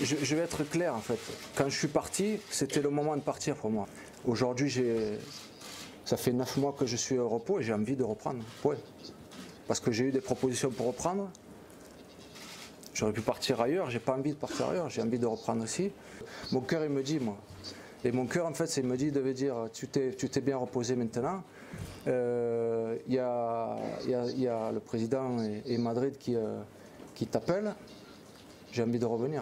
Je vais être clair en fait. Quand je suis parti, c'était le moment de partir pour moi. Aujourd'hui, ça fait 9 mois que je suis au repos et j'ai envie de reprendre. Ouais. Parce que j'ai eu des propositions pour reprendre. J'aurais pu partir ailleurs, j'ai pas envie de partir ailleurs, j'ai envie de reprendre aussi. Mon cœur il me dit moi. Et mon cœur en fait il me dit de dire tu t'es bien reposé maintenant. Il y a le président et Madrid qui t'appellent. J'ai envie de revenir.